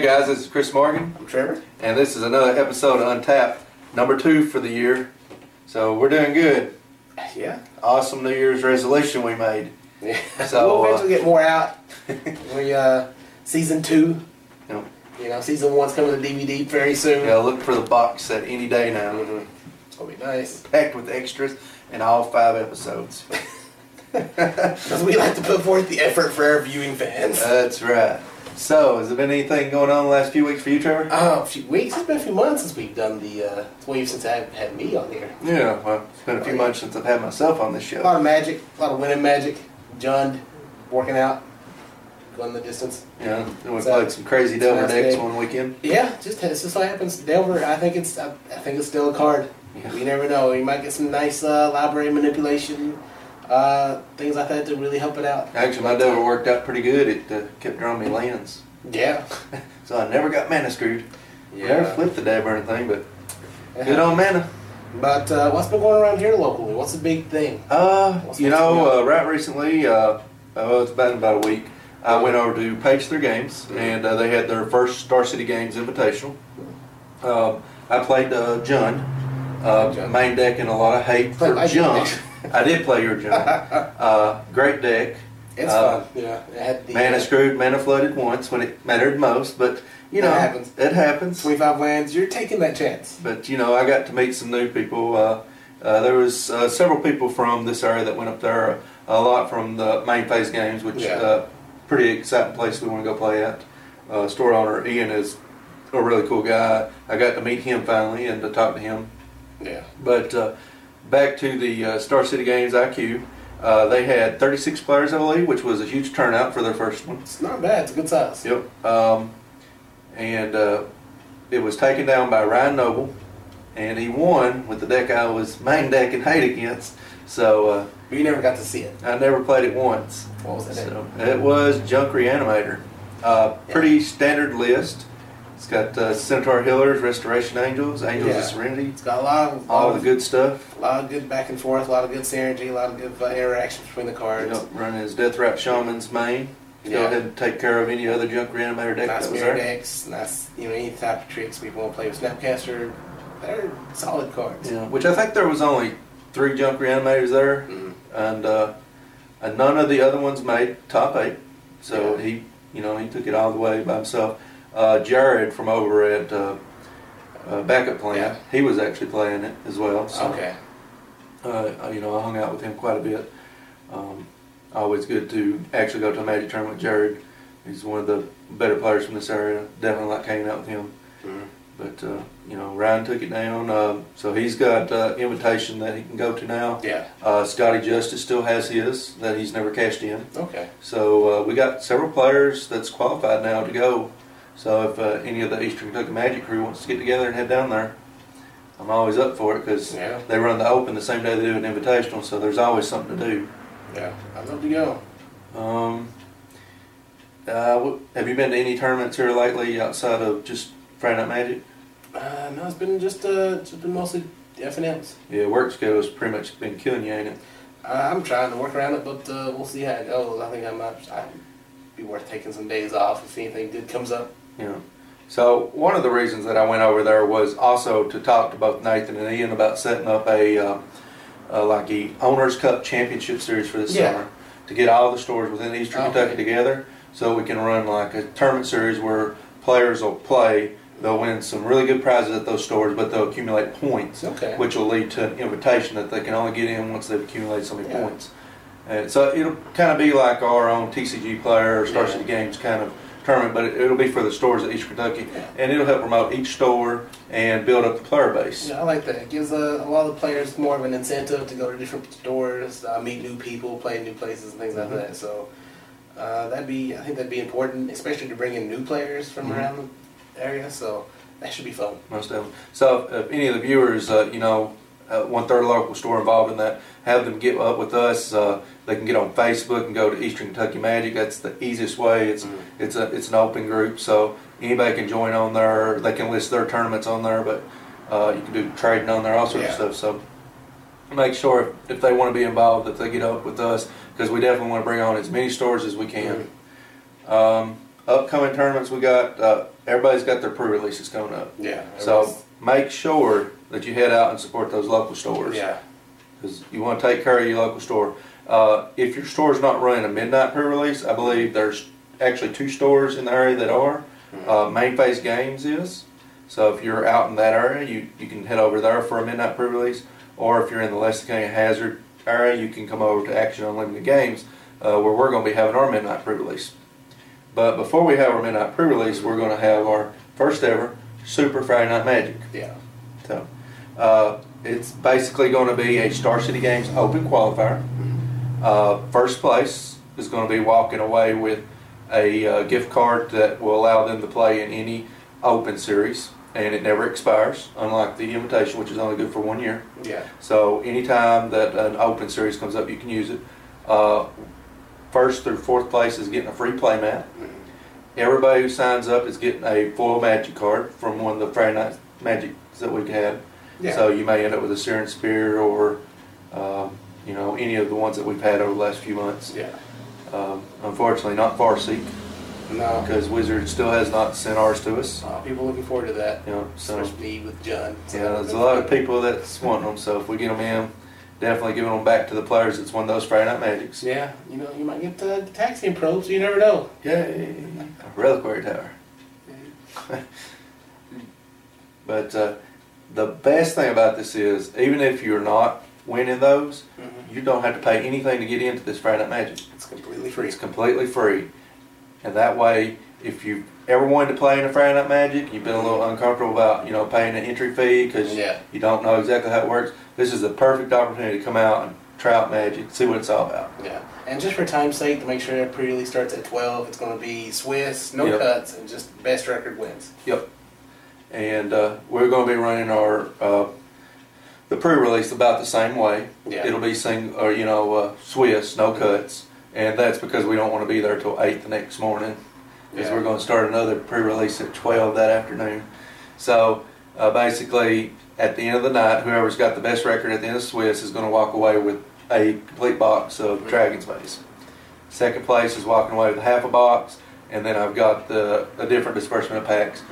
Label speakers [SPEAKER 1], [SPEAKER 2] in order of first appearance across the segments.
[SPEAKER 1] guys, this is Chris Morgan.
[SPEAKER 2] I'm Trevor.
[SPEAKER 1] And this is another episode of Untapped, number 2 for the year. So we're doing good.
[SPEAKER 2] Yeah.
[SPEAKER 1] Awesome New Year's resolution we made.
[SPEAKER 2] Yeah.
[SPEAKER 1] So,
[SPEAKER 2] we'll eventually get more out. We season 2.
[SPEAKER 1] Yep.
[SPEAKER 2] You know, season 1's coming to DVD very soon.
[SPEAKER 1] Yeah, look for the box set any day now.
[SPEAKER 2] It's gonna be nice.
[SPEAKER 1] Packed with extras and all 5 episodes.
[SPEAKER 2] Because we like to put forth the effort for our viewing fans.
[SPEAKER 1] That's right. So, has there been anything going on the last few weeks for you, Trevor?
[SPEAKER 2] A few weeks. It's been a few months since we've done the 20 since I've had me on here.
[SPEAKER 1] Yeah, well, it's been a few months since I've had myself on this show.
[SPEAKER 2] A lot of magic, a lot of winning magic. Jund, working out, going the distance.
[SPEAKER 1] Yeah, and we played some crazy Delver decks one weekend.
[SPEAKER 2] Yeah, it's just what happens. Delver, I think it's still a card.
[SPEAKER 1] Yeah.
[SPEAKER 2] You never know. You might get some nice library manipulation, things like that to really help it out.
[SPEAKER 1] Actually, my Delver worked out pretty good. It kept drawing me lands.
[SPEAKER 2] Yeah.
[SPEAKER 1] So I never got mana screwed.
[SPEAKER 2] Yeah.
[SPEAKER 1] Never flipped the dab or anything, but good on mana.
[SPEAKER 2] But what's been going around here locally? What's the big thing?
[SPEAKER 1] Right recently, it's been about a week, I went over to Page 3 Games, and they had their first Star City Games Invitational. I played Jund, main deck, and a lot of hate for Jund. I did play your Jund. Great deck.
[SPEAKER 2] It's fun. Yeah. It had the,
[SPEAKER 1] mana screwed, mana flooded once when it mattered most, but you know, it happens.
[SPEAKER 2] 25 lands, you're taking that chance.
[SPEAKER 1] But you know, I got to meet some new people. There was several people from this area that went up there. A lot from the main phase games, which pretty exciting place we want to go play at. Store owner Ian is a really cool guy. I got to meet him finally and to talk to him.
[SPEAKER 2] Yeah. But
[SPEAKER 1] back to the Star City Games IQ. They had 36 players, I believe, which was a huge turnout for their first one.
[SPEAKER 2] It's not bad. It's a good size.
[SPEAKER 1] Yep. And it was taken down by Ryan Noble, and he won with the deck I was main deck and hate against. So
[SPEAKER 2] but you never got to see it.
[SPEAKER 1] I never played it once.
[SPEAKER 2] What was that?
[SPEAKER 1] So it was Junk Reanimator. Pretty standard list. It's got Centaur Healers, Restoration Angels, Angels of Serenity.
[SPEAKER 2] It's got a lot of
[SPEAKER 1] all the good stuff.
[SPEAKER 2] A lot of good back and forth, a lot of good synergy, a lot of good interaction between the cards.
[SPEAKER 1] Yep, running his Deathrite Shaman's main. Go ahead and take care of any other Junk Reanimator deck
[SPEAKER 2] nice
[SPEAKER 1] that was
[SPEAKER 2] mirror
[SPEAKER 1] there.
[SPEAKER 2] decks, nice, any type of tricks people want to play with Snapcaster. They're solid cards.
[SPEAKER 1] Yeah, which I think there was only 3 Junk Reanimators there, and none of the other ones made top 8. So he took it all the way by himself. Jared from over at Backup Plan, he was actually playing it as well. So, I hung out with him quite a bit. Always good to actually go to a Magic tournament with Jared. He's one of the better players from this area. Definitely like hanging out with him. But Ryan took it down, so he's got invitation that he can go to now. Scotty Justice still has his that he's never cashed in. So we got several players that's qualified now to go. So if any of the Eastern Kentucky Magic crew wants to get together and head down there, I'm always up for it because they run the Open the same day they do an Invitational, so there's always something to do.
[SPEAKER 2] Yeah, I'd love to go.
[SPEAKER 1] Have you been to any tournaments here lately outside of just Friday Night Magic?
[SPEAKER 2] No, it's been just been mostly FNMs.
[SPEAKER 1] Yeah, work schedule's pretty much been killing you, ain't it?
[SPEAKER 2] I'm trying to work around it, but we'll see how it goes. I think I'd be worth taking some days off if anything good comes up.
[SPEAKER 1] Yeah. So one of the reasons that I went over there was also to talk to both Nathan and Ian about setting up a Owners Cup Championship Series for this summer to get all the stores within Eastern Kentucky together, so we can run like a tournament series where players will play. They'll win some really good prizes at those stores, but they'll accumulate points, which will lead to an invitation that they can only get in once they've accumulated so many points. And so it'll kind of be like our own TCG player or Star City Games kind of tournament, but it'll be for the stores at Eastern Kentucky, and it'll help promote each store and build up the player base.
[SPEAKER 2] Yeah, I like that. It gives a lot of the players more of an incentive to go to different stores, meet new people, play in new places, and things like that. So I think that'd be important, especially to bring in new players from around the area. So that should be fun. Most
[SPEAKER 1] definitely. So if any of the viewers, 1/3 local store involved in that, have them get up with us. They can get on Facebook and go to Eastern Kentucky Magic. That's the easiest way. It's an open group, so anybody can join on there. They can list their tournaments on there, but you can do trading on there, all sorts of stuff. So make sure if they want to be involved that they get up with us, because we definitely want to bring on as many stores as we can. Upcoming tournaments, we got everybody's got their pre-releases coming up.
[SPEAKER 2] Yeah.
[SPEAKER 1] So make sure that you head out and support those local stores.
[SPEAKER 2] Yeah.
[SPEAKER 1] Because you want to take care of your local store. If your store's not running a midnight pre-release, I believe there's actually 2 stores in the area that are. Main Phase Games is. So if you're out in that area, you can head over there for a midnight pre-release. Or if you're in the Lexington Hazard area, you can come over to Action Unlimited Games, where we're going to be having our midnight pre-release. But before we have our midnight pre-release, we're going to have our first ever Super Friday Night Magic.
[SPEAKER 2] Yeah.
[SPEAKER 1] So it's basically going to be a Star City Games open qualifier. First place is going to be walking away with a gift card that will allow them to play in any open series, and it never expires, unlike the invitation, which is only good for 1 year.
[SPEAKER 2] Yeah.
[SPEAKER 1] So anytime that an open series comes up, you can use it. First through 4th place is getting a free play mat. Everybody who signs up is getting a foil magic card from one of the Friday Night Magics that we had.
[SPEAKER 2] Yeah.
[SPEAKER 1] So you may end up with a Searing Spear or you know, any of the ones that we've had over the last few months.
[SPEAKER 2] Yeah.
[SPEAKER 1] Unfortunately, not Farseek.
[SPEAKER 2] No.
[SPEAKER 1] Because Wizard still has not sent ours to us.
[SPEAKER 2] People looking forward to that.
[SPEAKER 1] You know, so
[SPEAKER 2] especially me with John. So
[SPEAKER 1] yeah, there's a lot of people that's wanting them. So if we get them in, definitely giving them back to the players. It's one of those Friday Night Magics.
[SPEAKER 2] Yeah, you know, you might get the Taxian probe, so you never know.
[SPEAKER 1] Yay! Reliquary Tower. But the best thing about this is, even if you're not winning those, you don't have to pay anything to get into this Friday Night Magic.
[SPEAKER 2] It's completely free.
[SPEAKER 1] It's completely free. And that way, if you ever wanted to play in a Friday Night Magic, you've been a little uncomfortable about, you know, paying an entry fee because you don't know exactly how it works, this is the perfect opportunity to come out and try out Magic, see what it's all about.
[SPEAKER 2] Yeah. And just for time's sake, to make sure that pre-release starts at 12, it's going to be Swiss, no cuts, and just best record wins.
[SPEAKER 1] Yep. And we're going to be running our the pre-release about the same way.
[SPEAKER 2] Yeah.
[SPEAKER 1] It'll be Swiss, no cuts, and that's because we don't want to be there till 8 the next morning, because we're going to start another pre-release at 12 that afternoon. So basically, at the end of the night, whoever's got the best record at the end of Swiss is going to walk away with a complete box of Dragon's Maze. Second place is walking away with half a box, and then I've got a different disbursement of packs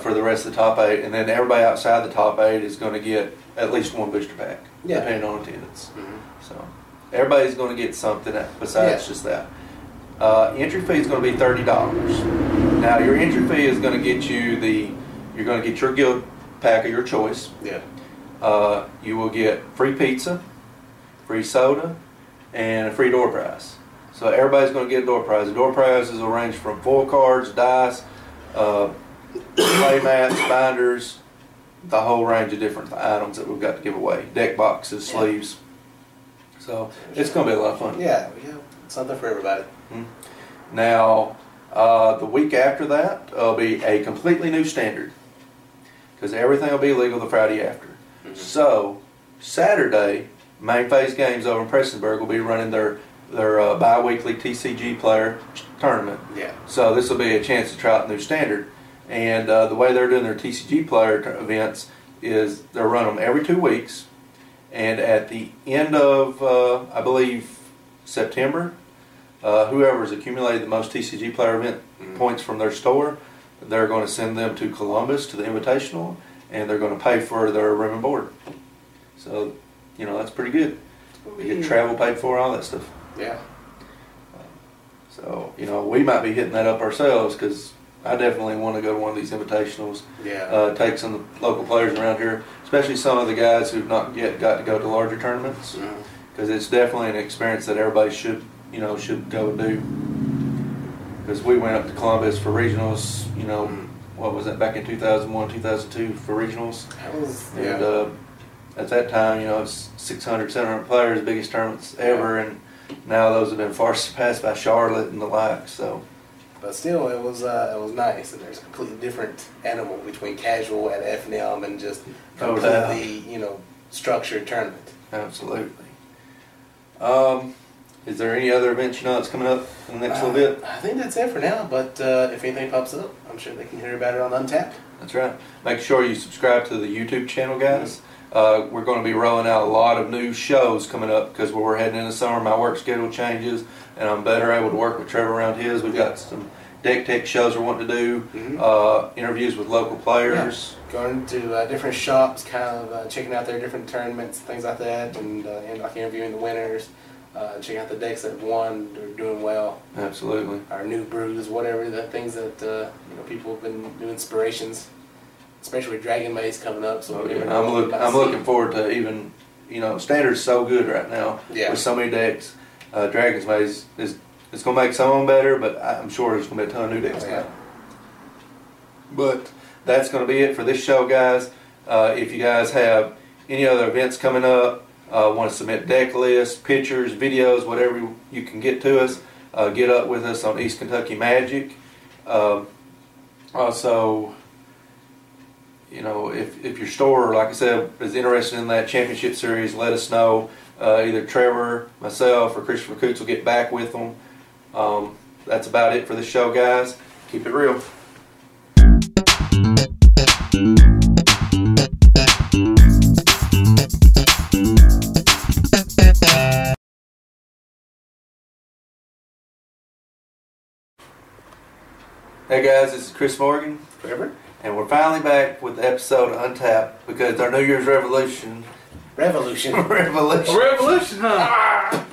[SPEAKER 1] for the rest of the top 8, and then everybody outside the top 8 is going to get at least one booster pack, depending on attendance. So everybody's going to get something besides just that. Entry fee is going to be $30. Now your entry fee is going to get you you're going to get your guild pack of your choice. Yeah. You will get free pizza, free soda, and a free door prize. So everybody's going to get a door prize. The door prizes will range from foil cards, dice, play mats, binders, the whole range of different items that we've got to give away. Deck boxes, sleeves. So it's going to be a lot of fun.
[SPEAKER 2] Yeah, something for everybody.
[SPEAKER 1] Now, the week after that will be a completely new standard, because everything will be legal the Friday after. So Saturday, Main Phase Games over in Prestonsburg will be running their bi-weekly TCG player tournament. Yeah. So this will be a chance to try out the new standard. And the way they're doing their TCG player events is they're running them every 2 weeks. And at the end of, I believe, September, whoever's accumulated the most TCG player event points from their store, they're going to send them to Columbus to the Invitational, and they're going to pay for their room and board. So, you know, that's pretty good. We get travel paid for, all that stuff.
[SPEAKER 2] Yeah.
[SPEAKER 1] So, you know, we might be hitting that up ourselves, because I definitely want to go to one of these invitationals. Yeah. Take some of the local players around here, especially some of the guys who've not yet got to go to larger tournaments, because it's definitely an experience that everybody should go and do. Because we went up to Columbus for regionals, you know, what was that, back in 2001, 2002 for regionals? That was, and at that time, you know, it's 600, 700 players, biggest tournaments ever, and now those have been far surpassed by Charlotte and the like, so.
[SPEAKER 2] But still, it was nice, and there's a completely different animal between casual at FNM and just completely, you know, structured tournament.
[SPEAKER 1] Absolutely. Is there any other events you know that's coming up in the next little bit?
[SPEAKER 2] I think that's it for now, but if anything pops up, I'm sure they can hear about it on Untapped.
[SPEAKER 1] That's right. Make sure you subscribe to the YouTube channel, guys. We're going to be rolling out a lot of new shows coming up, because when we're heading into summer, my work schedule changes, and I'm better able to work with Trevor around his. We've got some deck tech shows we're wanting to do, interviews with local players.
[SPEAKER 2] Yeah. Going to different shops, kind of checking out their different tournaments, things like that, and like interviewing the winners, checking out the decks that won, they're doing well.
[SPEAKER 1] Absolutely.
[SPEAKER 2] Our new brews, whatever, the things that people have been new inspirations, especially with Dragon Maze coming up. So
[SPEAKER 1] I'm looking forward to even, Standard's so good right now with so many decks. Dragon's Maze it's going to make some of them better, but I'm sure there's going to be a ton of new decks now. But that's going to be it for this show, guys. If you guys have any other events coming up, want to submit deck lists, pictures, videos, whatever you can get to us, get up with us on East Kentucky Magic. Also, if your store, like I said, is interested in that championship series, let us know. Either Trevor, myself, or Christopher Coots will get back with them. That's about it for this show, guys. Keep it real. Hey guys, this is Chris Morgan.
[SPEAKER 2] Trevor.
[SPEAKER 1] And we're finally back with the episode of Untapped because our New Year's Revolution.
[SPEAKER 2] Revolution,
[SPEAKER 1] huh?